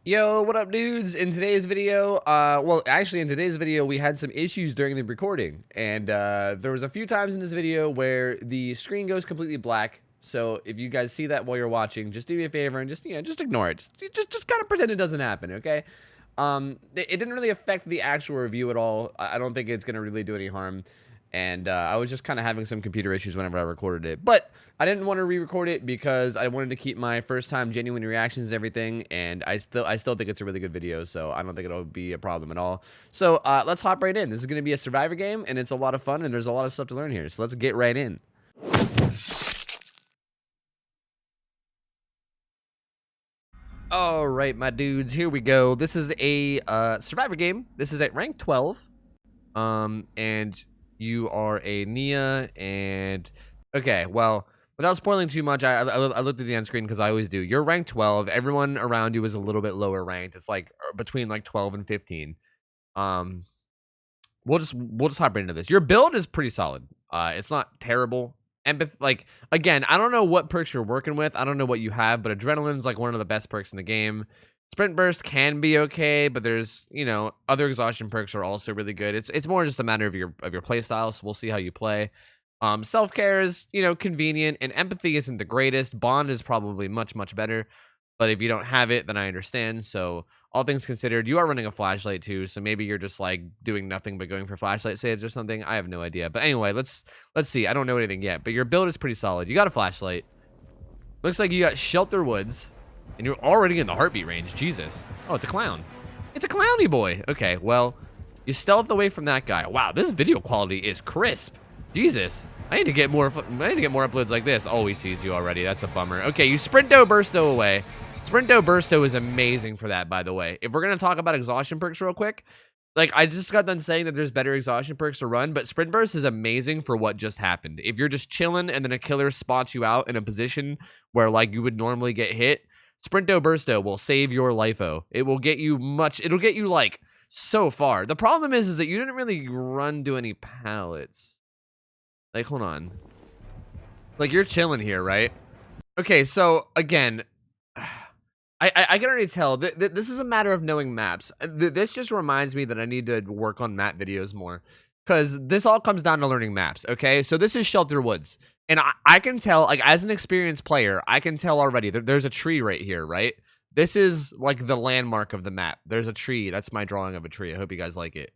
Yo, what up, dudes? In today's video, well, actually, in today's video, we had some issues during the recording, and there was a few times in this video where the screen goes completely black. So if you guys see that while you're watching, just do me a favor and just ignore it. Just kind of pretend it doesn't happen, okay? It didn't really affect the actual review at all. I don't think it's gonna really do any harm. And I was just kind of having some computer issues whenever I recorded it, but I didn't want to re-record it because I wanted to keep my first time genuine reactions and everything, and I still think it's a really good video, so I don't think it'll be a problem at all. So let's hop right in. This is going to be a survivor game, and it's a lot of fun, and there's a lot of stuff to learn here, so let's get right in. All right, my dudes, here we go. This is a survivor game. This is at rank 12, and you are a Nia, and okay, well, without spoiling too much, I looked at the end screen because I always do. You're rank 12. Everyone around you is a little bit lower ranked. It's like between like 12 and 15. Um, we'll just hop right into this. Your build is pretty solid. It's not terrible. Like, again, I don't know what perks you're working with. I don't know what you have, but adrenaline's like one of the best perks in the game. Sprint burst can be okay, but there's, other exhaustion perks are also really good. It's more just a matter of your play style, so we'll see how you play. Self-care is, convenient, and empathy isn't the greatest. Bond is probably much better, but if you don't have it, then I understand. So all things considered, you are running a flashlight too, so maybe you're just like doing nothing but going for flashlight saves or something. I have no idea. But anyway, let's see. I don't know anything yet, but your build is pretty solid. You got a flashlight. Looks like you got Shelter Woods, and you're already in the heartbeat range. Jesus. Oh, it's a clown. It's a clowny boy. Okay, well, you stealth away from that guy. Wow, this video quality is crisp. Jesus. I need to get more uploads like this. Oh, he sees you already. That's a bummer. Okay, you Sprinto Bursto away. Sprinto Bursto is amazing for that, by the way. If we're going to talk about exhaustion perks real quick, like, I just got done saying that there's better exhaustion perks to run, but Sprint Burst is amazing for what just happened. If you're just chilling and then a killer spots you out in a position where, like, you would normally get hit, Sprinto Bursto will save your life-o. It will get you it'll get you, like, so far. The problem is that you didn't really run to any pallets. Like, hold on. Like, you're chilling here, right? Okay, so, again, I can already tell. This is a matter of knowing maps. This just reminds me that I need to work on map videos more. Because this all comes down to learning maps, okay? So this is Shelter Woods. And I can tell, like, as an experienced player, I can tell already that there's a tree right here, right? This is, like, the landmark of the map. There's a tree. That's my drawing of a tree. I hope you guys like it.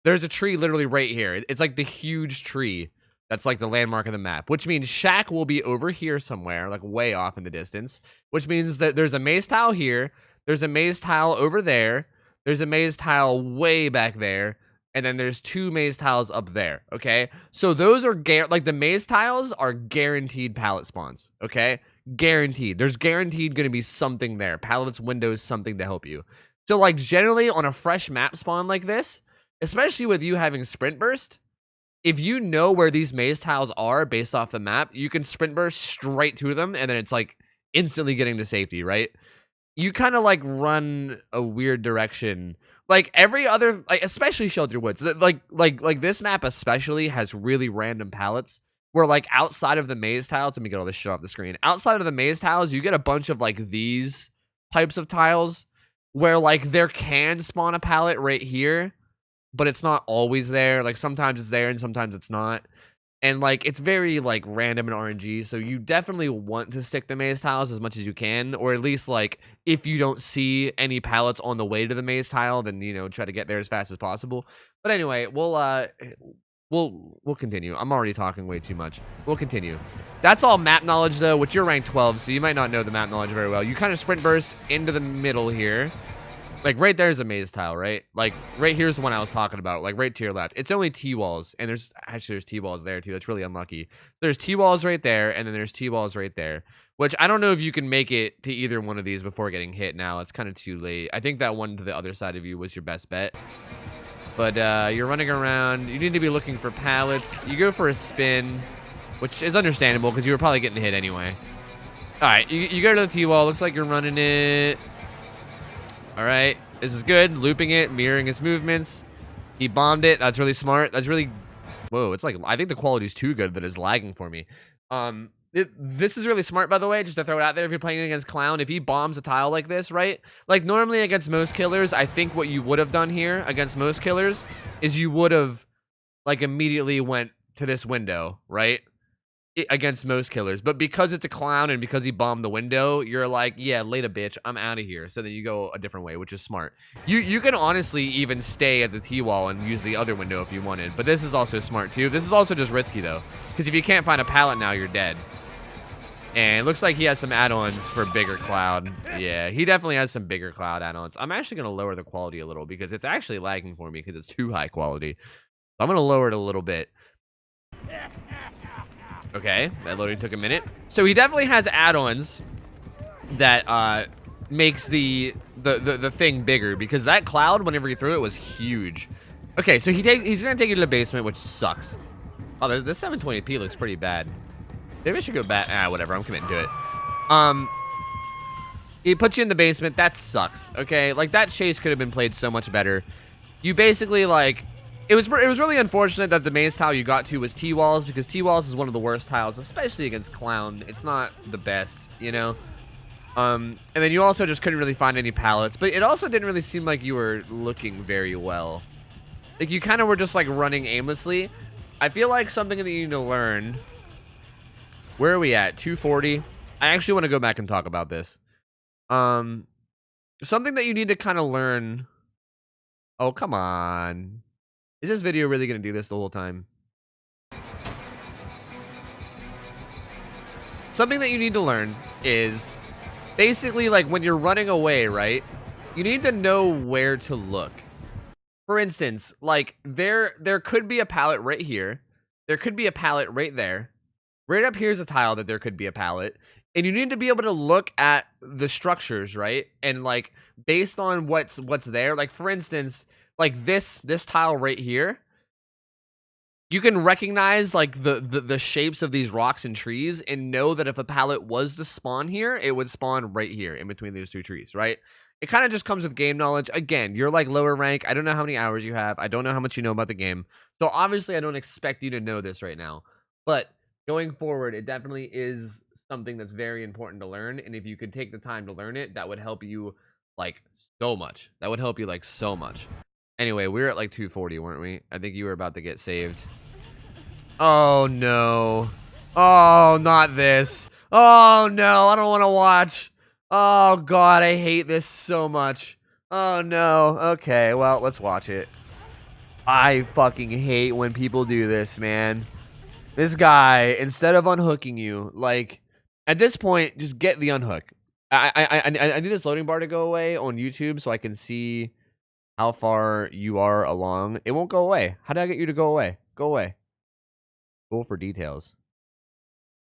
There's a tree literally right here. It's like the huge tree. That's like the landmark of the map, which means Shack will be over here somewhere, like way off in the distance, which means that there's a maze tile here. There's a maze tile over there. There's a maze tile way back there. And then there's two maze tiles up there. Okay. So those are like the maze tiles are guaranteed pallet spawns. Okay. Guaranteed. There's guaranteed going to be something there. Pallets, windows, something to help you. So like generally on a fresh map spawn like this, especially with you having sprint burst, if you know where these maze tiles are based off the map, you can sprint burst straight to them, and then it's like instantly getting to safety, right? You kind of like run a weird direction. Like every other, like especially Shelter Woods, like this map especially has really random pallets where like outside of the maze tiles, let me get all this shit off the screen. Outside of the maze tiles, you get a bunch of like these types of tiles where like there can spawn a pallet right here, but it's not always there. Like sometimes it's there and sometimes it's not. And like it's very like random and RNG. So you definitely want to stick to maze tiles as much as you can, or at least like if you don't see any pallets on the way to the maze tile, then try to get there as fast as possible. But anyway, we'll continue. I'm already talking way too much. We'll continue. That's all map knowledge though, which you're ranked 12, so you might not know the map knowledge very well. You kind of sprint burst into the middle here. Like, right there's a maze tile, right? Like, right here's the one I was talking about. Like, right to your left. It's only T-walls. And there's T-walls there, too. That's really unlucky. There's T-walls right there, and then there's T-walls right there. Which, I don't know if you can make it to either one of these before getting hit now. It's kind of too late. I think that one to the other side of you was your best bet. But, you're running around. You need to be looking for pallets. You go for a spin, which is understandable, because you were probably getting hit anyway. Alright, you go to the T-wall. Looks like you're running it. All right, this is good. Looping it, mirroring its movements. He bombed it. That's really smart. That's really... Whoa, it's like... I think the quality is too good that it's lagging for me. This is really smart, by the way, just to throw it out there. If you're playing against Clown, if he bombs a tile like this, right? Like, normally against most killers, I think what you would have done here against most killers is you would have, like, immediately went to this window, right? Against most killers. But because it's a Clown and because he bombed the window, you're like, yeah, later, bitch. I'm out of here. So then you go a different way, which is smart. You can honestly even stay at the T-wall and use the other window if you wanted. But this is also smart, too. This is also just risky, though. Because if you can't find a pallet now, you're dead. And it looks like he has some add-ons for bigger cloud. Yeah, he definitely has some bigger cloud add-ons. I'm actually going to lower the quality a little because it's actually lagging for me because it's too high quality. So I'm going to lower it a little bit. Okay, that loading took a minute. So he definitely has add-ons that makes the thing bigger because that cloud, whenever he threw it, was huge. Okay, so he's going to take you to the basement, which sucks. Oh, this 720p looks pretty bad. Maybe I should go back. Whatever. I'm committing to it. He puts you in the basement. That sucks. Okay, like that chase could have been played so much better. You basically like, it was really unfortunate that the maze tile you got to was T-walls because T-walls is one of the worst tiles, especially against Clown. It's not the best, you know. And then you also just couldn't really find any pallets, but it also didn't really seem like you were looking very well. Like you kind of were just like running aimlessly. I feel like something that you need to learn. Where are we at? 240. I actually want to go back and talk about this. Something that you need to kind of learn. Oh, come on. Is this video really going to do this the whole time? Something that you need to learn is basically like when you're running away, right? You need to know where to look. For instance, like there could be a pallet right here. There could be a pallet right there. Right up here is a tile that there could be a pallet. And you need to be able to look at the structures, right? And like based on what's there, like for instance, like this tile right here, you can recognize like the shapes of these rocks and trees and know that if a pallet was to spawn here, it would spawn right here in between those two trees, right? It kind of just comes with game knowledge. Again, you're like lower rank. I don't know how many hours you have. I don't know how much you know about the game. So obviously I don't expect you to know this right now. But going forward, it definitely is something that's very important to learn. And if you could take the time to learn it, that would help you like so much. That would help you like so much. Anyway, we were at like 240, weren't we? I think you were about to get saved. Oh, no. Oh, not this. Oh, no. I don't want to watch. Oh, God. I hate this so much. Oh, no. Okay, well, let's watch it. I fucking hate when people do this, man. This guy, instead of unhooking you, like, at this point, just get the unhook. I need this loading bar to go away on YouTube so I can see how far you are along. It won't go away. How did I get you to go away? Go away. Go for details.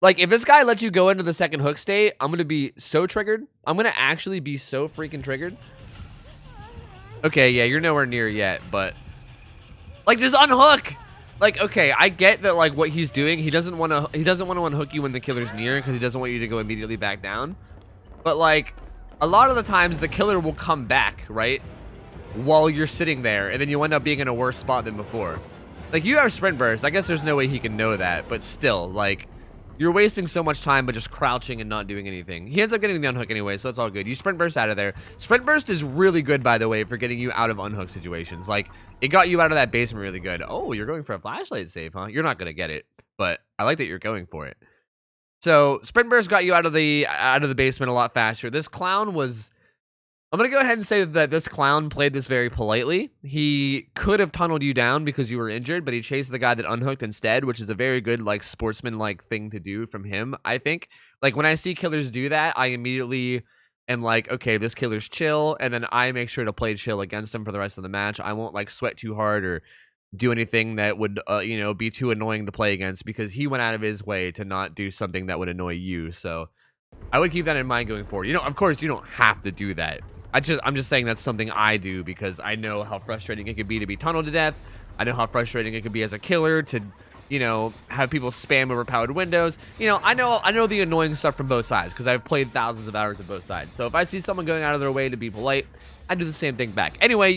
Like, if this guy lets you go into the second hook state, I'm going to be so triggered. I'm going to actually be so freaking triggered. Okay, yeah, you're nowhere near yet, but... like, just unhook! Like, okay, I get that, like, what he's doing, he doesn't want to unhook you when the killer's near because he doesn't want you to go immediately back down. But, like, a lot of the times the killer will come back, right? While you're sitting there, and then you end up being in a worse spot than before. Like, you have sprint burst. I guess there's no way he can know that, but still, like, you're wasting so much time by just crouching and not doing anything. He ends up getting the unhook anyway, so it's all good. You sprint burst out of there. Sprint burst is really good, by the way, for getting you out of unhook situations. Like, it got you out of that basement really good. Oh, you're going for a flashlight save, huh? You're not going to get it, but I like that you're going for it. So, sprint burst got you out of the basement a lot faster. This clown was... I'm going to go ahead and say that this clown played this very politely. He could have tunneled you down because you were injured, but he chased the guy that unhooked instead, which is a very good, like, sportsman-like thing to do from him, I think. Like, when I see killers do that, I immediately am like, okay, this killer's chill, and then I make sure to play chill against him for the rest of the match. I won't, like, sweat too hard or do anything that would, you know, be too annoying to play against because he went out of his way to not do something that would annoy you, so... I would keep that in mind going forward. You know, of course, you don't have to do that. I'm just saying that's something I do because I know how frustrating it could be to be tunneled to death. I know how frustrating it could be as a killer to, you know, have people spam overpowered windows. You know, I know the annoying stuff from both sides because I've played thousands of hours of both sides. So if I see someone going out of their way to be polite, I do the same thing back. Anyway,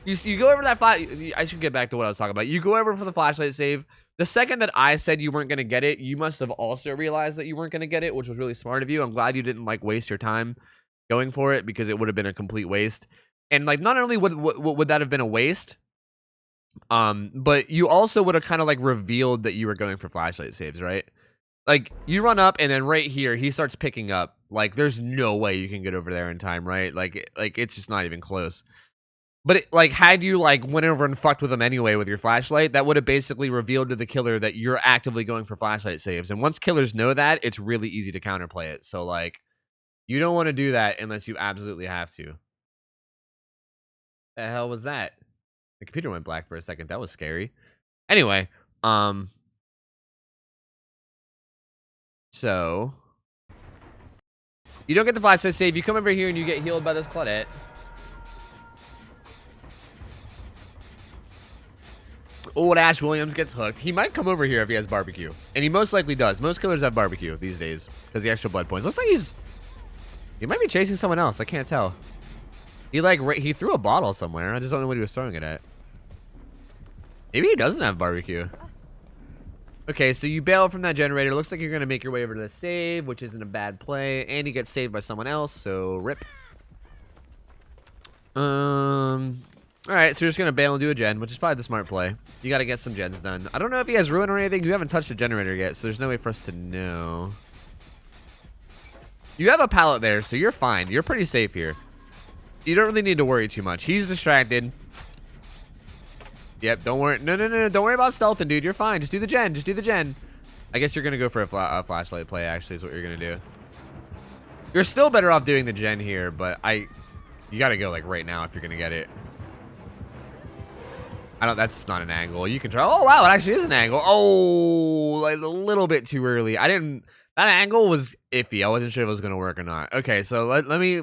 you go over that flash. I should get back to what I was talking about. You go over for the flashlight save. The second that I said you weren't going to get it, you must have also realized that you weren't going to get it, which was really smart of you. I'm glad you didn't like waste your time going for it because it would have been a complete waste. And like, not only would that have been a waste, but you also would have kind of like revealed that you were going for flashlight saves, right? Like, you run up and then right here he starts picking up. Like, there's no way you can get over there in time, right? Like it's just not even close. But like, had you like went over and fucked with them anyway with your flashlight, that would have basically revealed to the killer that you're actively going for flashlight saves. And once killers know that, it's really easy to counterplay it. So like, you don't want to do that unless you absolutely have to. The hell was that? The computer went black for a second. That was scary. Anyway, so you don't get the flashlight save. You come over here and you get healed by this Claudette. Old Ash Williams gets hooked. He might come over here if he has barbecue. And he most likely does. Most killers have barbecue these days because the extra blood points. Looks like he might be chasing someone else. I can't tell. He threw a bottle somewhere. I just don't know what he was throwing it at. Maybe he doesn't have barbecue. Okay, so you bail from that generator. Looks like you're going to make your way over to the save, which isn't a bad play. And he gets saved by someone else, so rip. Alright, so you're just going to bail and do a gen, which is probably the smart play. You got to get some gens done. I don't know if he has ruin or anything. You haven't touched the generator yet, so there's no way for us to know. You have a pallet there, so you're fine. You're pretty safe here. You don't really need to worry too much. He's distracted. Yep, don't worry. No. Don't worry about stealthing, dude. You're fine. Just do the gen. Just do the gen. I guess you're going to go for a flashlight play, actually, is what you're going to do. You're still better off doing the gen here, but you got to go, like, right now if you're going to get it. That's not an angle. You can try. Oh, wow, it actually is an angle. Oh, like a little bit too early. That angle was iffy. I wasn't sure if it was going to work or not. Okay, so let me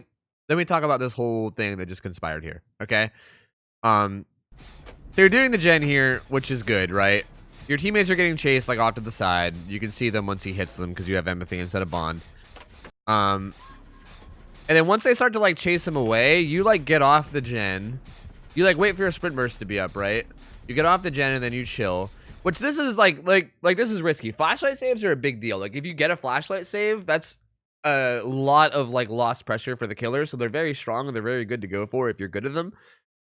talk about this whole thing that just conspired here, okay? So you're doing the gen here, which is good, right? Your teammates are getting chased, like, off to the side. You can see them once he hits them because you have empathy instead of bond. And then once they start to, like, chase him away, you, like, get off the gen. You, like, wait for your sprint burst to be up, right? You get off the gen and then you chill. Which this is, like this is risky. Flashlight saves are a big deal. Like, if you get a flashlight save, that's a lot of, like, lost pressure for the killer. So they're very strong and they're very good to go for if you're good at them.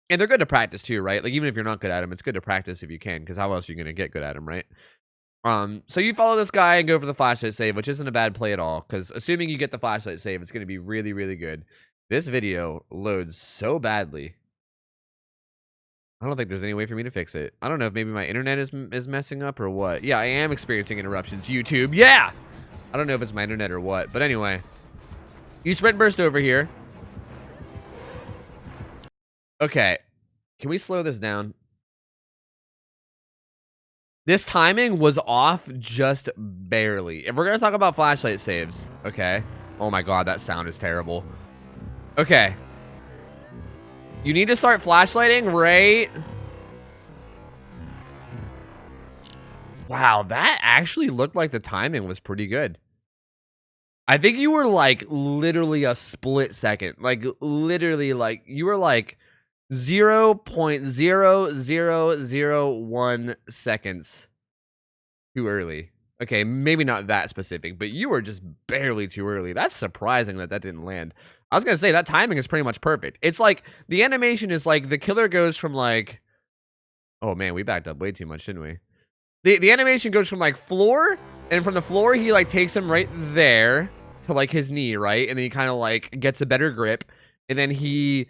And they're good to practice too, right? Like, even if you're not good at them, it's good to practice if you can, because how else are you going to get good at them, right? So you follow this guy and go for the flashlight save, which isn't a bad play at all, because assuming you get the flashlight save, it's going to be really, really good. This video loads so badly. I don't think there's any way for me to fix it. I don't know if maybe my internet is messing up or what. Yeah, I am experiencing interruptions. YouTube, yeah! I don't know if it's my internet or what, but anyway. You sprint burst over here. Okay, can we slow this down? This timing was off just barely. If we're going to talk about flashlight saves, okay. Oh my god, that sound is terrible. Okay. You need to start flashlighting, right? Wow, that actually looked like the timing was pretty good. I think you were like literally a split second. Like literally like you were like 0.0001 seconds too early. Okay, maybe not that specific, but you were just barely too early. That's surprising that didn't land. I was going to say that timing is pretty much perfect. It's like the animation is like the killer goes from like, oh man, we backed up way too much, didn't we? The animation goes from like floor, and from the floor he like takes him right there to like his knee, right? And then he kind of like gets a better grip, and then he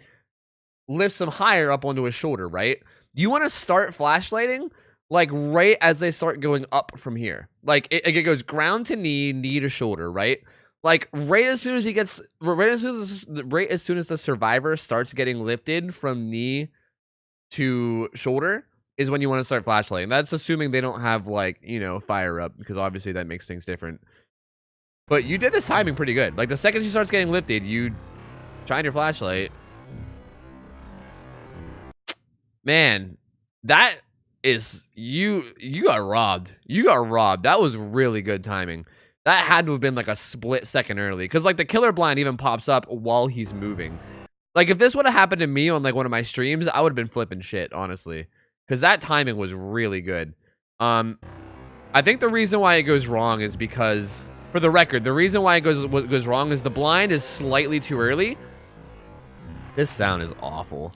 lifts him higher up onto his shoulder, right? You want to start flashlighting like right as they start going up from here. Like it goes ground to knee, knee to shoulder, right? Like right as soon as the survivor starts getting lifted from knee to shoulder is when you want to start flashlighting. That's assuming they don't have like, you know, fire up, because obviously that makes things different. But you did this timing pretty good. Like the second she starts getting lifted, you shine your flashlight. Man, that is you got robbed. You got robbed. That was really good timing. That had to have been like a split second early, because like the killer blind even pops up while he's moving. Like if this would have happened to me on like one of my streams, I would have been flipping shit, honestly, because that timing was really good. I think the reason why it goes wrong is because, for the record, the reason why it goes wrong is the blind is slightly too early. This sound is awful.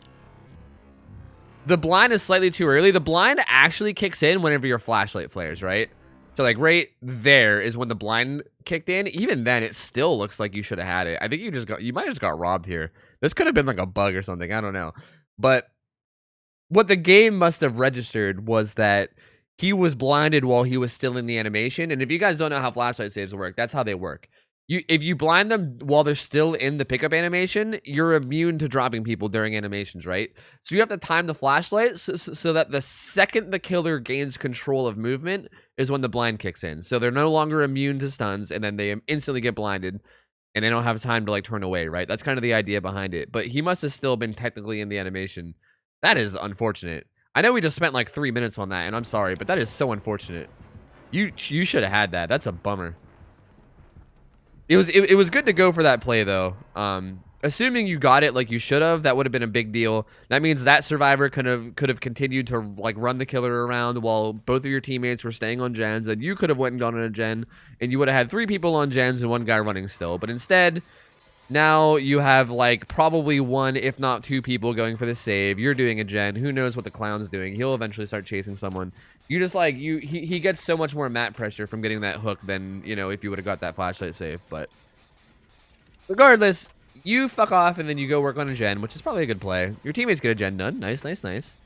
The blind is slightly too early. The blind actually kicks in whenever your flashlight flares, right? So like right there is when the blind kicked in. Even then, it still looks like you should have had it. I think you might have just got robbed here. This could have been like a bug or something. I don't know. But what the game must have registered was that he was blinded while he was still in the animation. And if you guys don't know how flashlight saves work, that's how they work. If you blind them while they're still in the pickup animation, you're immune to dropping people during animations, right? So you have to time the flashlight so that the second the killer gains control of movement is when the blind kicks in. So they're no longer immune to stuns, and then they instantly get blinded, and they don't have time to like turn away, right? That's kind of the idea behind it. But he must have still been technically in the animation. That is unfortunate. I know we just spent like 3 minutes on that, and I'm sorry, but that is so unfortunate. You should have had that. That's a bummer. It was good to go for that play though. Assuming you got it like you should have, that would have been a big deal. That means that survivor could have continued to like run the killer around while both of your teammates were staying on gens, and you could have went and gone on a gen, and you would have had 3 people on gens and 1 guy running still. But instead, now you have like probably 1, if not 2 people going for the save. You're doing a gen. Who knows what the clown's doing? He'll eventually start chasing someone. You just like he gets so much more mat pressure from getting that hook than, you know, if you would have got that flashlight save. But regardless, you fuck off and then you go work on a gen, which is probably a good play. Your teammates get a gen done. Nice, nice, nice.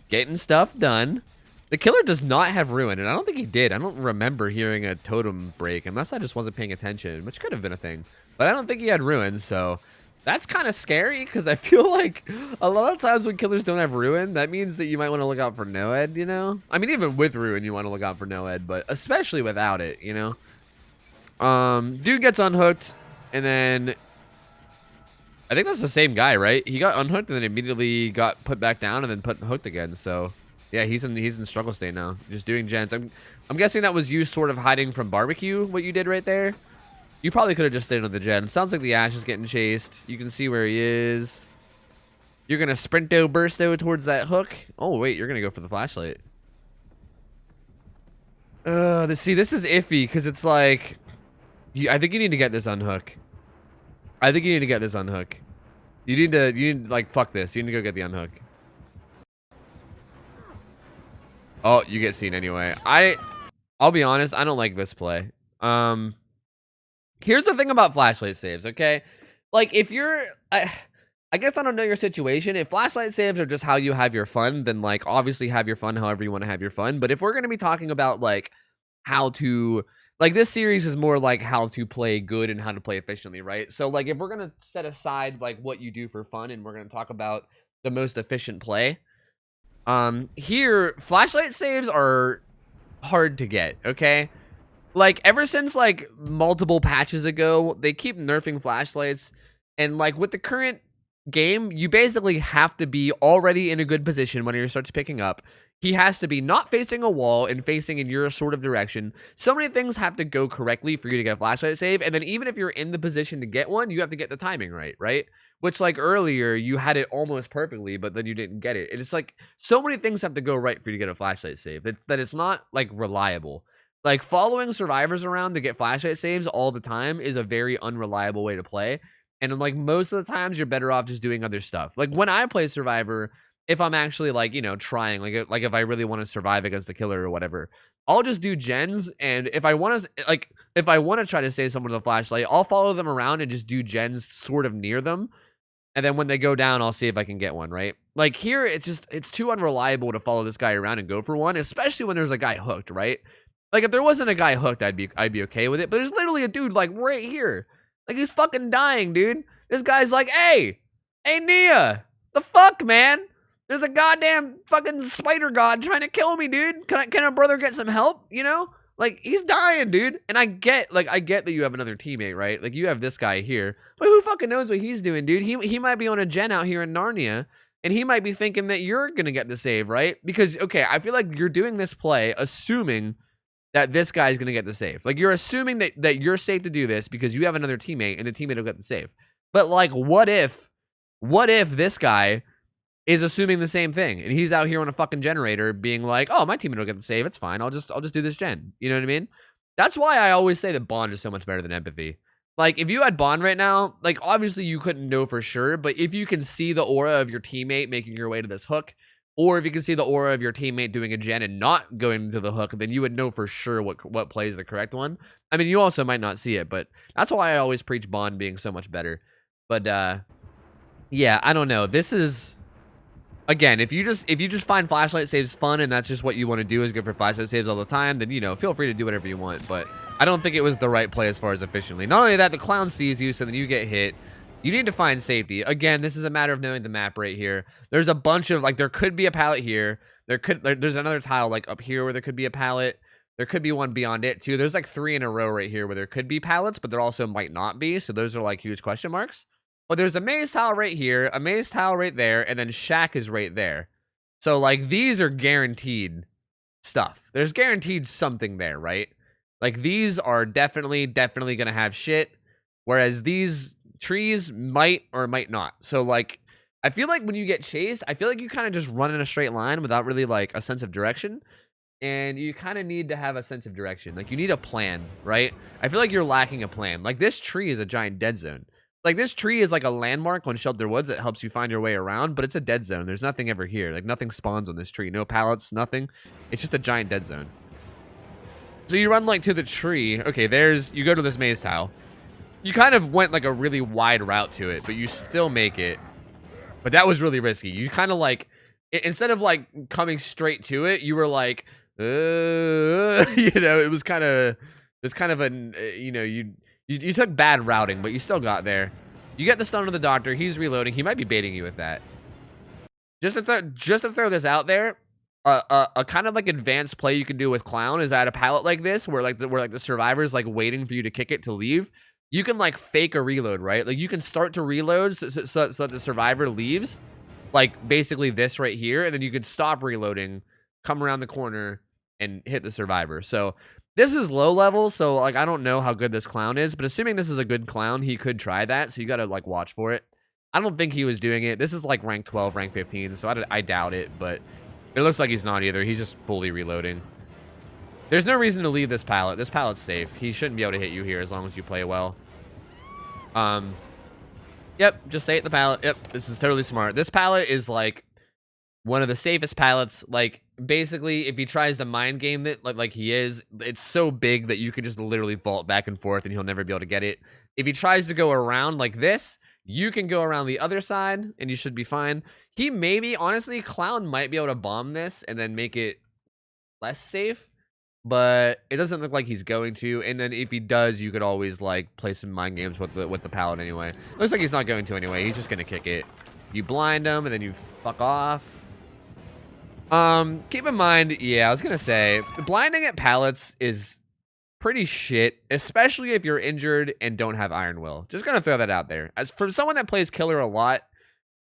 Getting stuff done. The killer does not have ruin, and I don't think he did. I don't remember hearing a totem break, unless I just wasn't paying attention, which could have been a thing. But I don't think he had ruin, so that's kind of scary, because I feel like a lot of times when killers don't have ruin, that means that you might want to look out for no-ed, you know? I mean, even with ruin, you want to look out for no-ed, but especially without it, you know? Dude gets unhooked, and then I think that's the same guy, right? He got unhooked and then immediately got put back down and then put hooked again, so yeah, he's in struggle state now, just doing gens. I'm guessing that was you sort of hiding from barbecue, what you did right there. You probably could have just stayed on the gen. Sounds like the Ash is getting chased. You can see where he is. You're gonna sprinto bursto towards that hook. Oh wait, you're gonna go for the flashlight. See, this is iffy because it's like, I think you need to get this unhook. I think you need to get this unhook. You need to like fuck this. You need to go get the unhook. Oh, you get seen anyway. I'll be honest, I don't like this play. Here's the thing about flashlight saves, okay? Like if you're I guess I don't know your situation. If flashlight saves are just how you have your fun, then like obviously have your fun however you want to have your fun. But if we're going to be talking about like how to, like this series is more like how to play good and how to play efficiently, right? So like if we're going to set aside like what you do for fun and we're going to talk about the most efficient play, here flashlight saves are hard to get, okay? Like ever since like multiple patches ago, they keep nerfing flashlights, and like with the current game, you basically have to be already in a good position when he starts picking up. He has to be not facing a wall and facing in your sort of direction. So many things have to go correctly for you to get a flashlight save, and then even if you're in the position to get one, you have to get the timing right? Which like earlier, you had it almost perfectly, but then you didn't get it. And it's like so many things have to go right for you to get a flashlight save that it's not like reliable. Like following survivors around to get flashlight saves all the time is a very unreliable way to play. And like most of the times you're better off just doing other stuff. Like when I play Survivor, if I'm actually like, you know, trying, like if I really want to survive against the killer or whatever, I'll just do gens. And if I want to try to save someone with a flashlight, I'll follow them around and just do gens sort of near them. And then when they go down, I'll see if I can get one, right? Like here, it's too unreliable to follow this guy around and go for one, especially when there's a guy hooked, right? Like if there wasn't a guy hooked, I'd be okay with it. But there's literally a dude like right here. Like he's fucking dying, dude. This guy's like, hey, Nia, the fuck, man? There's a goddamn fucking spider god trying to kill me, dude. Can a brother get some help? You know? Like he's dying, dude. And I get that you have another teammate, right? Like you have this guy here. But who fucking knows what he's doing, dude? He might be on a gen out here in Narnia. And he might be thinking that you're going to get the save, right? Because, okay, I feel like you're doing this play assuming that this guy is going to get the save. Like, you're assuming that you're safe to do this because you have another teammate and the teammate will get the save. But, like, what if this guy is assuming the same thing, and he's out here on a fucking generator being like, "Oh, my teammate will get the save. It's fine. I'll just do this gen." You know what I mean? That's why I always say that Bond is so much better than Empathy. Like, if you had Bond right now, like, obviously you couldn't know for sure, but if you can see the aura of your teammate making your way to this hook, or if you can see the aura of your teammate doing a gen and not going to the hook, then you would know for sure what play is the correct one. I mean, you also might not see it, but that's why I always preach Bond being so much better. But, yeah, I don't know. This is... Again, if you just find flashlight saves fun and that's just what you want to do is go for flashlight saves all the time, then, you know, feel free to do whatever you want. But I don't think it was the right play as far as efficiently. Not only that, the clown sees you, so then you get hit. You need to find safety. Again, this is a matter of knowing the map right here. There's a bunch of, like, there could be a pallet here. There's another tile, like, up here where there could be a pallet. There could be one beyond it, too. There's, like, 3 in a row right here where there could be pallets, but there also might not be. So those are, like, huge question marks. But there's a maze tile right here, a maze tile right there, and then shack is right there. So, like, these are guaranteed stuff. There's guaranteed something there, right? Like, these are definitely going to have shit, whereas these trees might or might not. So, like, I feel like when you get chased, I feel like you kind of just run in a straight line without really, like, a sense of direction. And you kind of need to have a sense of direction. Like, you need a plan, right? I feel like you're lacking a plan. Like, this tree is a giant dead zone. Like, this tree is like a landmark on Shelter Woods that helps you find your way around, but it's a dead zone. There's nothing ever here. Like, nothing spawns on this tree. No pallets, nothing. It's just a giant dead zone. So you run, like, to the tree. Okay, you go to this maze tile. You kind of went, like, a really wide route to it, but you still make it. But that was really risky. You kind of, like, instead of, like, coming straight to it, you were, like, you know, it was kind of an, you know, you took bad routing, but you still got there. You get the stun of the doctor. He's reloading. He might be baiting you with that. Just to throw this out there, a kind of like advanced play you can do with Clown is at a pallet like this, where the survivor's like waiting for you to kick it to leave. You can like fake a reload, right? Like you can start to reload so that the survivor leaves, like basically this right here, and then you can stop reloading, come around the corner, and hit the survivor. So this is low level, so, like, I don't know how good this clown is, but assuming this is a good clown, he could try that, so you gotta, like, watch for it. I don't think he was doing it. This is, like, rank 12, rank 15, so I doubt it, but it looks like he's not either. He's just fully reloading. There's no reason to leave this pallet. This pallet's safe. He shouldn't be able to hit you here as long as you play well. Yep, just stay at the pallet. Yep, this is totally smart. This pallet is, like, one of the safest pallets. Like, basically, if he tries to mind game it like he is, it's so big that you can just literally vault back and forth and he'll never be able to get it. If he tries to go around like this, you can go around the other side and you should be fine. He maybe, honestly, Clown might be able to bomb this and then make it less safe, but it doesn't look like he's going to. And then if he does, you could always, like, play some mind games with the pallet anyway. Looks like he's not going to anyway. He's just gonna kick it. You blind him and then you fuck off. Keep in mind, yeah, I was gonna say, blinding at pallets is pretty shit, especially if you're injured and don't have Iron Will. Just gonna throw that out there. As for someone that plays Killer a lot,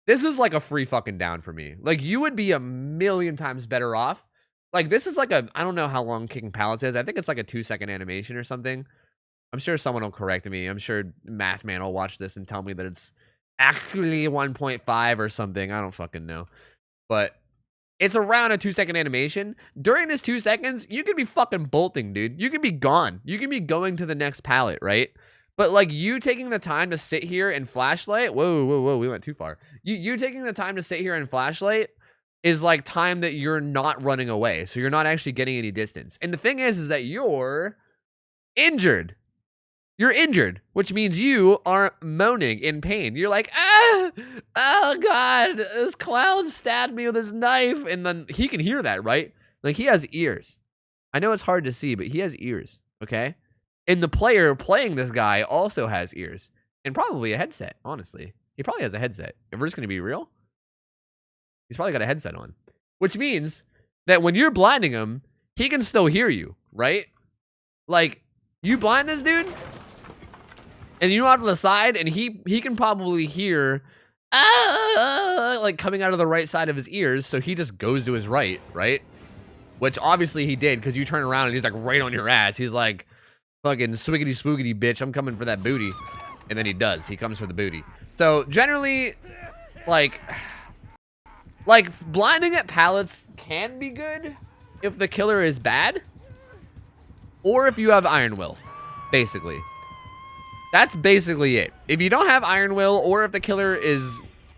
this is like a free fucking down for me. Like, you would be a million times better off. Like, this is like I don't know how long kicking pallets is. I think it's like a 2-second animation or something. I'm sure someone will correct me. I'm sure Mathman will watch this and tell me that it's actually 1.5 or something. I don't fucking know. But it's around a 2-second animation. During this 2 seconds, you could be fucking bolting, dude. You could be gone. You could be going to the next pallet, right? But, like, you taking the time to sit here and flashlight... Whoa, we went too far. You taking the time to sit here and flashlight is, like, time that you're not running away. So you're not actually getting any distance. And the thing is that you're injured. You're injured, which means you are moaning in pain. You're like, ah, oh God, this clown stabbed me with his knife. And then he can hear that, right? Like, he has ears. I know it's hard to see, but he has ears, okay? And the player playing this guy also has ears. And probably a headset, honestly. He probably has a headset. If we're just going to be real, he's probably got a headset on. Which means that when you're blinding him, he can still hear you, right? Like, you blind this dude, and you're out to the side, and he can probably hear, like, coming out of the right side of his ears, so he just goes to his right? Which obviously he did, because you turn around and he's, like, right on your ass. He's like, fucking swiggity spoogity bitch, I'm coming for that booty. And then he does. He comes for the booty. So, generally, like, Like, blinding at pallets can be good if the killer is bad, or if you have Iron Will, basically. That's basically it. If you don't have Iron Will, or if the killer is,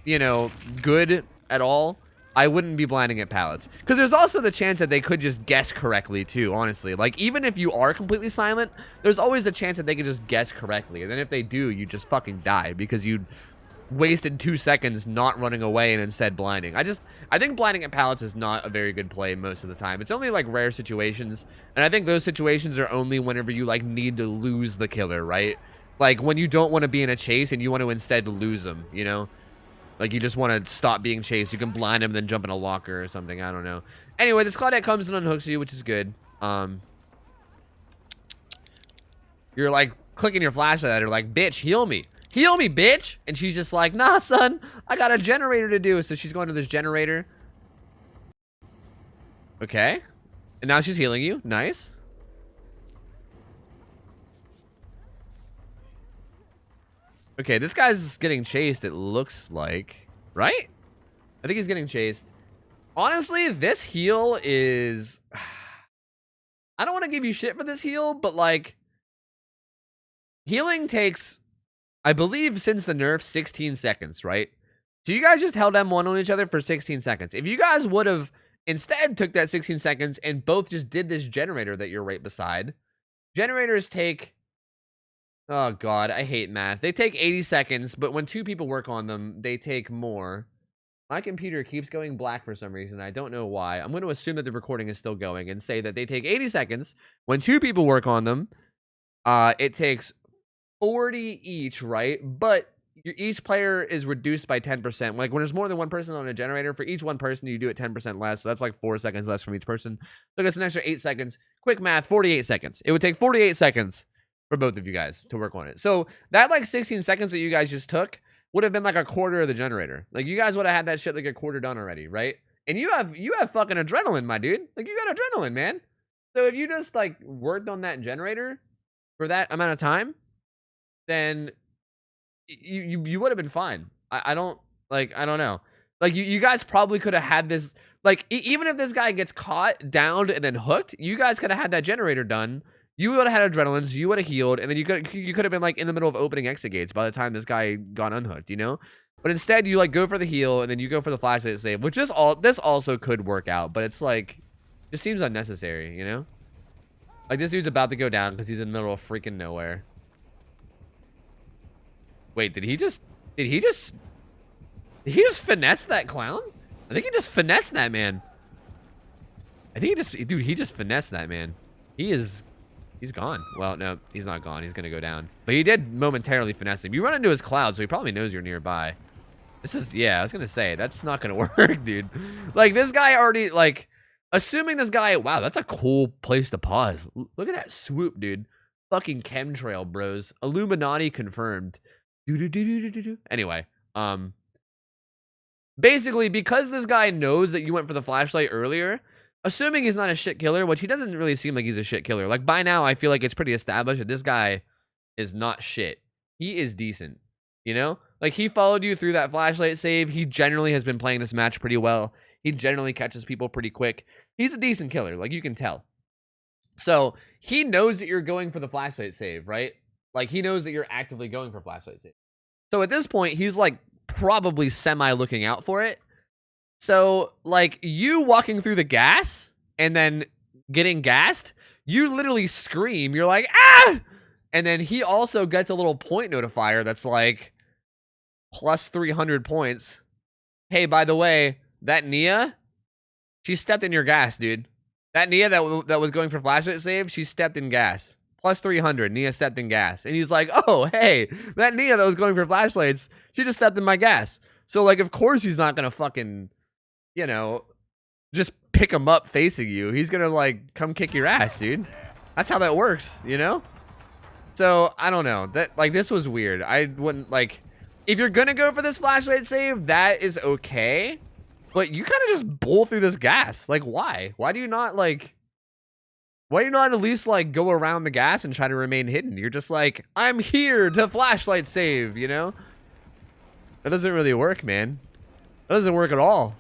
you know, good at all, I wouldn't be blinding at pallets. Because there's also the chance that they could just guess correctly, too, honestly. Like, even if you are completely silent, there's always a chance that they could just guess correctly. And then if they do, you just fucking die because you wasted 2 seconds not running away and instead blinding. I think blinding at pallets is not a very good play most of the time. It's only like rare situations, and I think those situations are only whenever you like need to lose the killer, right? Like when you don't want to be in a chase and you want to instead lose them, you know? Like you just want to stop being chased. You can blind him and then jump in a locker or something. I don't know. Anyway, this Claudette comes and unhooks you, which is good. You're like clicking your flashlight at her like, bitch, heal me. Heal me, bitch. And she's just like, nah, son, I got a generator to do. So she's going to this generator. Okay. And now she's healing you. Nice. Okay, this guy's getting chased, it looks like. Right? I think he's getting chased. Honestly, this heal is... I don't want to give you shit for this heal, but like... Healing takes... I believe since the nerf, 16 seconds, right? So you guys just held M1 on each other for 16 seconds. If you guys would have instead took that 16 seconds and both just did this generator that you're right beside. Generators take... Oh, God, I hate math. They take 80 seconds, but when 2 people work on them, they take more. My computer keeps going black for some reason. I don't know why. I'm going to assume that the recording is still going and say that they take 80 seconds. When 2 people work on them, it takes 40 each, right? But each player is reduced by 10%. Like when there's more than one person on a generator, for each one person, you do it 10% less. So that's like 4 seconds less from each person. So that's an extra 8 seconds. Quick math, 48 seconds. It would take 48 seconds for both of you guys to work on it. So that like 16 seconds that you guys just took would have been like a quarter of the generator. Like you guys would have had that shit like a quarter done already, right? And you have fucking adrenaline, my dude. Like you got adrenaline, man. So if you just like worked on that generator for that amount of time, then you would have been fine. I don't know. Like you guys probably could have had this, like even if this guy gets caught, downed, and then hooked, you guys could have had that generator done. You would have had adrenaline, so you would have healed, and then you could have been like in the middle of opening exit gates by the time this guy got unhooked, you know? But instead you like go for the heal and then you go for the flashlight save, which is this also could work out, but it's like just seems unnecessary, you know? Like this dude's about to go down because he's in the middle of freaking nowhere. Wait, did he just finesse that clown? I think he just finessed that man. I think he just finessed that man. He's gone. Well, no, he's not gone. He's gonna go down. But he did momentarily finesse him. You run into his cloud, so he probably knows you're nearby. This is, yeah, I was gonna say, that's not gonna work, dude. Like, this guy already, like, assuming this guy, wow, that's a cool place to pause. Look at that swoop, dude. Fucking chemtrail, bros. Illuminati confirmed. Anyway, basically, because this guy knows that you went for the flashlight earlier, assuming he's not a shit killer, which he doesn't really seem like he's a shit killer. Like, by now, I feel like it's pretty established that this guy is not shit. He is decent, you know? Like, he followed you through that flashlight save. He generally has been playing this match pretty well. He generally catches people pretty quick. He's a decent killer, like, you can tell. So, he knows that you're going for the flashlight save, right? Like, he knows that you're actively going for flashlight save. So, at this point, he's, like, probably semi-looking out for it. So, like, you walking through the gas and then getting gassed, you literally scream. You're like, ah! And then he also gets a little point notifier that's like, plus 300 points. Hey, by the way, that Nia, she stepped in your gas, dude. That Nia that was going for flashlight save, she stepped in gas. Plus 300, Nia stepped in gas. And he's like, oh, hey, that Nia that was going for flashlights, she just stepped in my gas. So, like, of course he's not going to fucking, you know, just pick him up facing you. He's going to, like, come kick your ass, dude. That's how that works, you know? So, I don't know. That, like, this was weird. I wouldn't, like, if you're going to go for this flashlight save, that is okay. But you kind of just bowl through this gas. Like, why? Why do you not, like... Why do you not at least, like, go around the gas and try to remain hidden? You're just like, I'm here to flashlight save, you know? That doesn't really work, man. That doesn't work at all.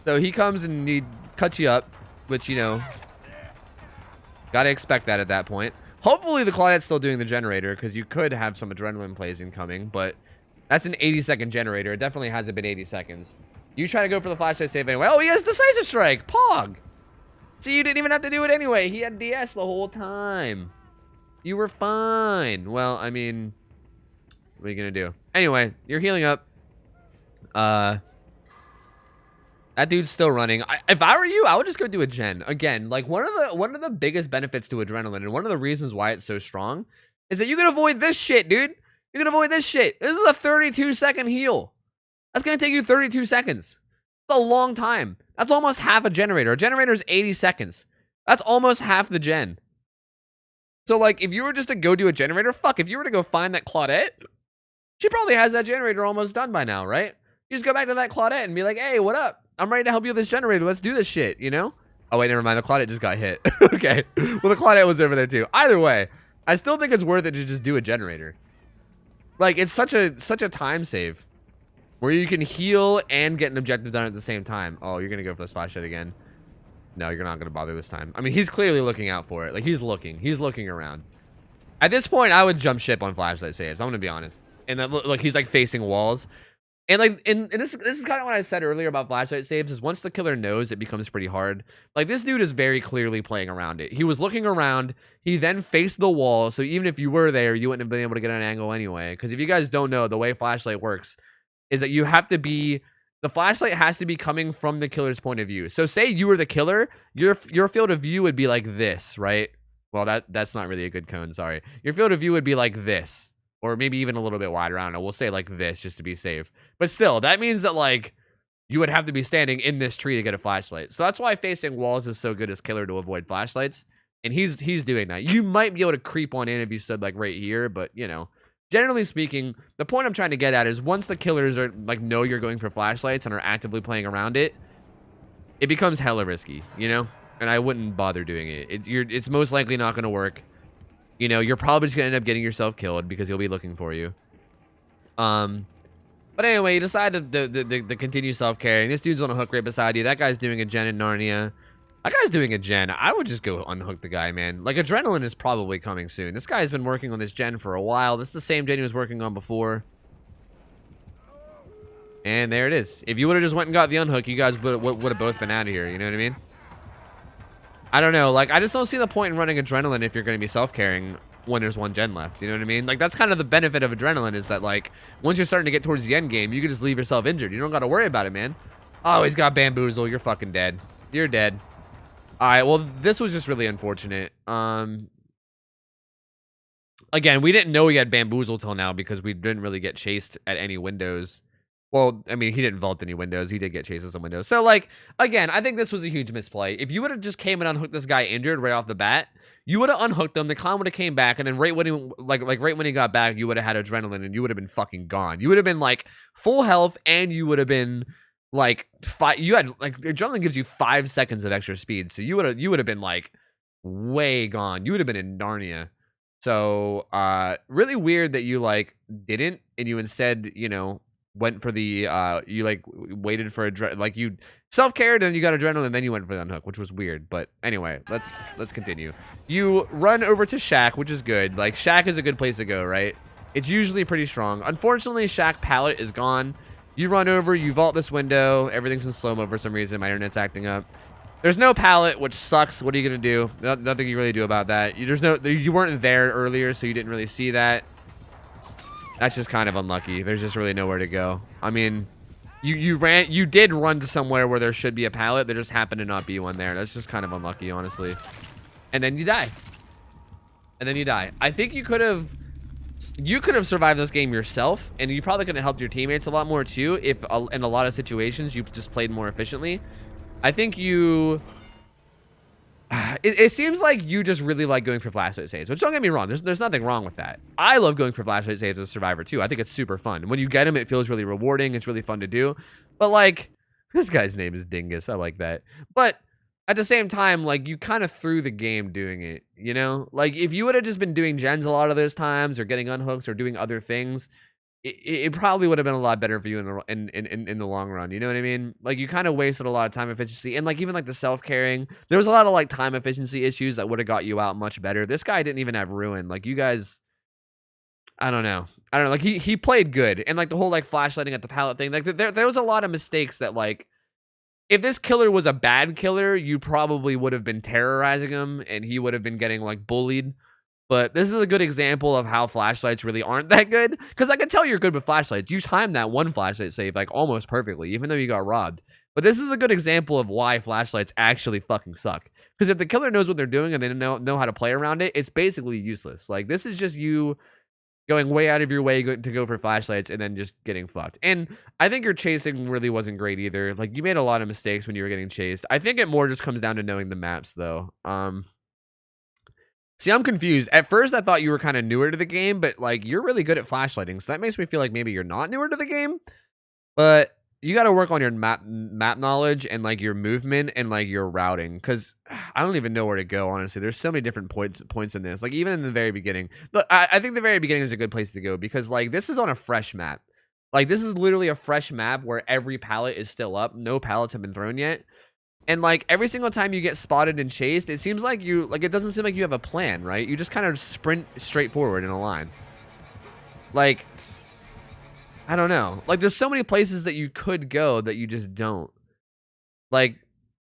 So he comes and he cuts you up, which, you know, gotta expect that at that point. Hopefully the Claudette's still doing the generator, because you could have some adrenaline plays incoming, but that's an 80-second generator. It definitely hasn't been 80 seconds. You try to go for the flashlight save anyway. Oh, he has Decisive Strike. Pog. See, you didn't even have to do it anyway. He had DS the whole time. You were fine. Well, I mean, what are you gonna do? Anyway, you're healing up. That dude's still running. If I were you, I would just go do a gen. Again, like one of the biggest benefits to adrenaline, and one of the reasons why it's so strong, is that you can avoid this shit, dude. You can avoid this shit. This is a 32-second heal. That's gonna take you 32 seconds. That's a long time. That's almost half a generator. A generator is 80 seconds. That's almost half the gen. So, like, if you were just to go do a generator, fuck, if you were to go find that Claudette, she probably has that generator almost done by now, right? You just go back to that Claudette and be like, hey, what up? I'm ready to help you with this generator. Let's do this shit, you know? Oh, wait, never mind. The Claudette just got hit. Okay. Well, the Claudette was over there, too. Either way, I still think it's worth it to just do a generator. Like, it's such a time save where you can heal and get an objective done at the same time. Oh, you're going to go for this flashlight again. No, you're not going to bother this time. I mean, he's clearly looking out for it. Like, he's looking. He's looking around. At this point, I would jump ship on flashlight saves. I'm going to be honest. And then, look, he's, like, facing walls. And, like, and this is kind of what I said earlier about flashlight saves, is once the killer knows, it becomes pretty hard. Like, this dude is very clearly playing around it. He was looking around. He then faced the wall. So even if you were there, you wouldn't have been able to get an angle anyway. Because if you guys don't know, the way flashlight works is that you have to be... The flashlight has to be coming from the killer's point of view. So say you were the killer, your field of view would be like this, right? Well, that's not really a good cone, sorry. Your field of view would be like this. Or maybe even a little bit wider. I don't know. We'll say like this just to be safe. But still, that means that like you would have to be standing in this tree to get a flashlight. So that's why facing walls is so good as killer to avoid flashlights. And he's doing that. You might be able to creep on in if you stood like right here, but you know. Generally speaking, the point I'm trying to get at is once the killers are like know you're going for flashlights and are actively playing around it, it becomes hella risky, you know? And I wouldn't bother doing it. It's most likely not going to work. You know, you're probably just going to end up getting yourself killed because he'll be looking for you. But anyway, you decide to continue self-carrying. This dude's on a hook right beside you. That guy's doing a gen in Narnia. That guy's doing a gen. I would just go unhook the guy, man. Like, adrenaline is probably coming soon. This guy's been working on this gen for a while. This is the same gen he was working on before. And there it is. If you would have just went and got the unhook, you guys would have both been out of here. You know what I mean? I don't know. Like, I just don't see the point in running adrenaline if you're going to be self-carrying when there's one gen left. You know what I mean? Like, that's kind of the benefit of adrenaline is that, like, once you're starting to get towards the end game, you can just leave yourself injured. You don't got to worry about it, man. Oh, he's got bamboozle. You're fucking dead. You're dead. All right, well, this was just really unfortunate. Again, we didn't know he had bamboozle till now because we didn't really get chased at any windows. Well, I mean, he didn't vault any windows. He did get chased at some windows. So, like, again, I think this was a huge misplay. If you would have just came and unhooked this guy injured right off the bat, you would have unhooked him. The clown would have came back, and then right when he right when he got back, you would have had adrenaline, and you would have been fucking gone. You would have been like full health, and you would have been like you had like adrenaline gives you 5 seconds of extra speed, so you would have been like way gone. You would have been in Narnia. So really weird that you like didn't, and you instead, you know, went for the you like waited for like you self-cared and you got adrenaline and then you went for the unhook, which was weird. But anyway, let's continue. You run over to Shack, which is good. Like, Shack is a good place to go, right? It's usually pretty strong. Unfortunately, Shack pallet is gone. You run over, you vault this window. Everything's in slow-mo for some reason. My internet's acting up. There's no pallet, which sucks. What are you gonna do? Nothing you really do about that. You weren't there earlier, so you didn't really see that. That's just kind of unlucky. There's just really nowhere to go. I mean, you did run to somewhere where there should be a pallet. There just happened to not be one there. That's just kind of unlucky, honestly. And then you die. And then you die. I think you could have survived this game yourself, and you probably could have helped your teammates a lot more too if in a lot of situations you just played more efficiently. I think you... It seems like you just really like going for flashlight saves, which don't get me wrong. There's nothing wrong with that. I love going for flashlight saves as a survivor too. I think it's super fun. When you get them, it feels really rewarding. It's really fun to do. But like, this guy's name is Dingus. I like that. But at the same time, like, you kind of threw the game doing it, you know? Like, if you would have just been doing gens a lot of those times or getting unhooks or doing other things, it probably would have been a lot better for you in the long run. You know what I mean? Like you kind of wasted a lot of time efficiency, and like even like the self carrying, there was a lot of like time efficiency issues that would have got you out much better. This guy didn't even have ruin. Like you guys, I don't know. I don't know. Like he played good, and like the whole like flashlighting at the pallet thing. Like there was a lot of mistakes that like if this killer was a bad killer, you probably would have been terrorizing him, and he would have been getting like bullied. But this is a good example of how flashlights really aren't that good. Because I can tell you're good with flashlights. You timed that one flashlight save like almost perfectly, even though you got robbed. But this is a good example of why flashlights actually fucking suck. Because if the killer knows what they're doing and they know how to play around it, it's basically useless. Like this is just you going way out of your way to go for flashlights and then just getting fucked. And I think your chasing really wasn't great either. Like you made a lot of mistakes when you were getting chased. I think it more just comes down to knowing the maps though. See, I'm confused. At first I thought you were kind of newer to the game, but like you're really good at flashlighting. So that makes me feel like maybe you're not newer to the game. But you got to work on your map knowledge and like your movement and like your routing, because I don't even know where to go. Honestly, there's so many different points in this. Like even in the very beginning, look, I think the very beginning is a good place to go because like this is on a fresh map. Like this is literally a fresh map where every pallet is still up. No pallets have been thrown yet. And like every single time you get spotted and chased, it seems like it doesn't seem like you have a plan, right? You just kind of sprint straight forward in a line. Like I don't know. Like, there's so many places that you could go that you just don't. Like,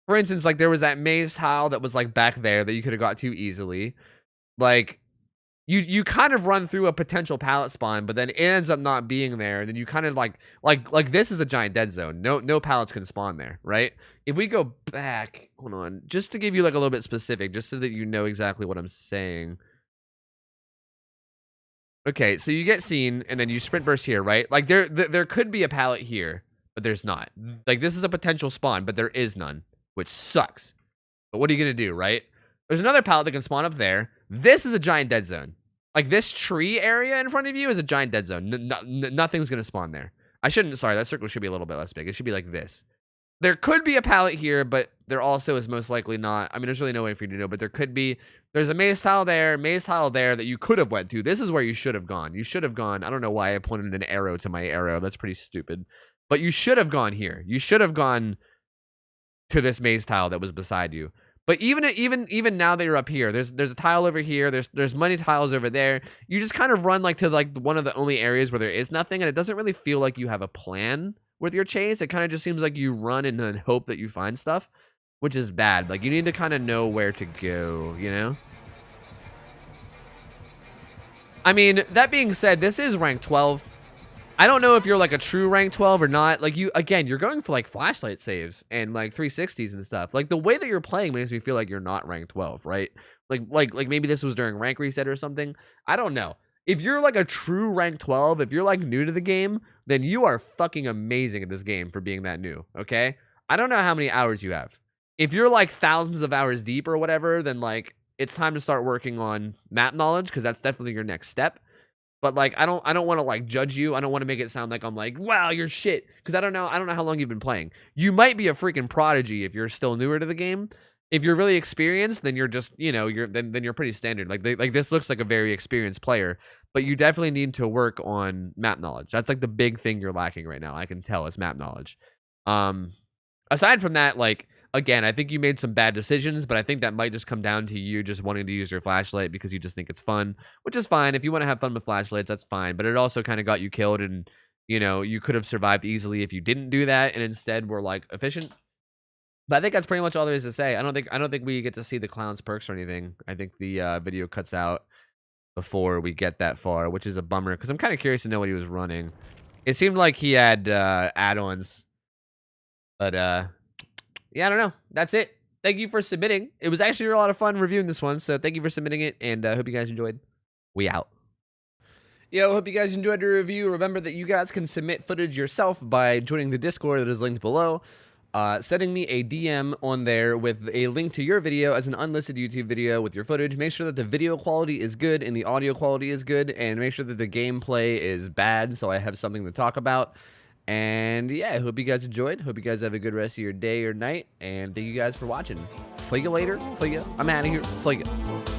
for instance, like, there was that maze tile that was, like, back there that you could have got to easily. Like, you kind of run through a potential pallet spawn, but then it ends up not being there. And then you kind of, like this is a giant dead zone. No pallets can spawn there, right? If we go back, hold on, just to give you, like, a little bit specific, just so that you know exactly what I'm saying. Okay, so you get seen, and then you sprint burst here, right? Like, there could be a pallet here, but there's not. Like, this is a potential spawn, but there is none, which sucks. But what are you going to do, right? There's another pallet that can spawn up there. This is a giant dead zone. Like, this tree area in front of you is a giant dead zone. Nothing's going to spawn there. Sorry, that circle should be a little bit less big. It should be like this. There could be a pallet here, but there also is most likely not. I mean, there's really no way for you to know, but there could be. There's a maze tile there that you could have went to. This is where you should have gone. You should have gone. I don't know why I pointed an arrow to my arrow. That's pretty stupid. But you should have gone here. You should have gone to this maze tile that was beside you. But even now that you're up here, there's a tile over here. There's money tiles over there. You just kind of run like to like one of the only areas where there is nothing, and it doesn't really feel like you have a plan with your chase. It kind of just seems like you run and then hope that you find stuff, which is bad. Like you need to kind of know where to go, you know? I mean, that being said, this is rank 12. I don't know if you're like a true rank 12 or not. Like you're going for like flashlight saves and like 360s and stuff. Like the way that you're playing makes me feel like you're not rank 12, right? Like maybe this was during rank reset or something. I don't know. If you're like a true rank 12, if you're like new to the game, then you are fucking amazing at this game for being that new, okay? I don't know how many hours you have. If you're like thousands of hours deep or whatever, then like it's time to start working on map knowledge, because that's definitely your next step. But like I don't want to like judge you. I don't want to make it sound like I'm like, wow, you're shit, because I don't know how long you've been playing. You might be a freaking prodigy if you're still newer to the game. If you're really experienced, then you're just, you know, then you're pretty standard. Like this looks like a very experienced player, but you definitely need to work on map knowledge. That's like the big thing you're lacking right now. I can tell, is map knowledge. Aside from that, like again, I think you made some bad decisions, but I think that might just come down to you just wanting to use your flashlight because you just think it's fun, which is fine. If you want to have fun with flashlights, that's fine. But it also kind of got you killed, and you know, you could have survived easily if you didn't do that and instead were like efficient. But I think that's pretty much all there is to say. I don't think we get to see the clown's perks or anything. I think the video cuts out before we get that far, which is a bummer because I'm kind of curious to know what he was running. It seemed like he had add-ons, but yeah, I don't know. That's it. Thank you for submitting. It was actually a lot of fun reviewing this one, so thank you for submitting it, and I hope you guys enjoyed. We out. Yo, hope you guys enjoyed the review. Remember that you guys can submit footage yourself by joining the Discord that is linked below. Sending me a DM on there with a link to your video as an unlisted YouTube video with your footage. Make sure that the video quality is good and the audio quality is good, and make sure that the gameplay is bad so I have something to talk about. And yeah, I hope you guys enjoyed. Hope you guys have a good rest of your day or night, and thank you guys for watching. See you later. See ya. I'm out of here. See ya.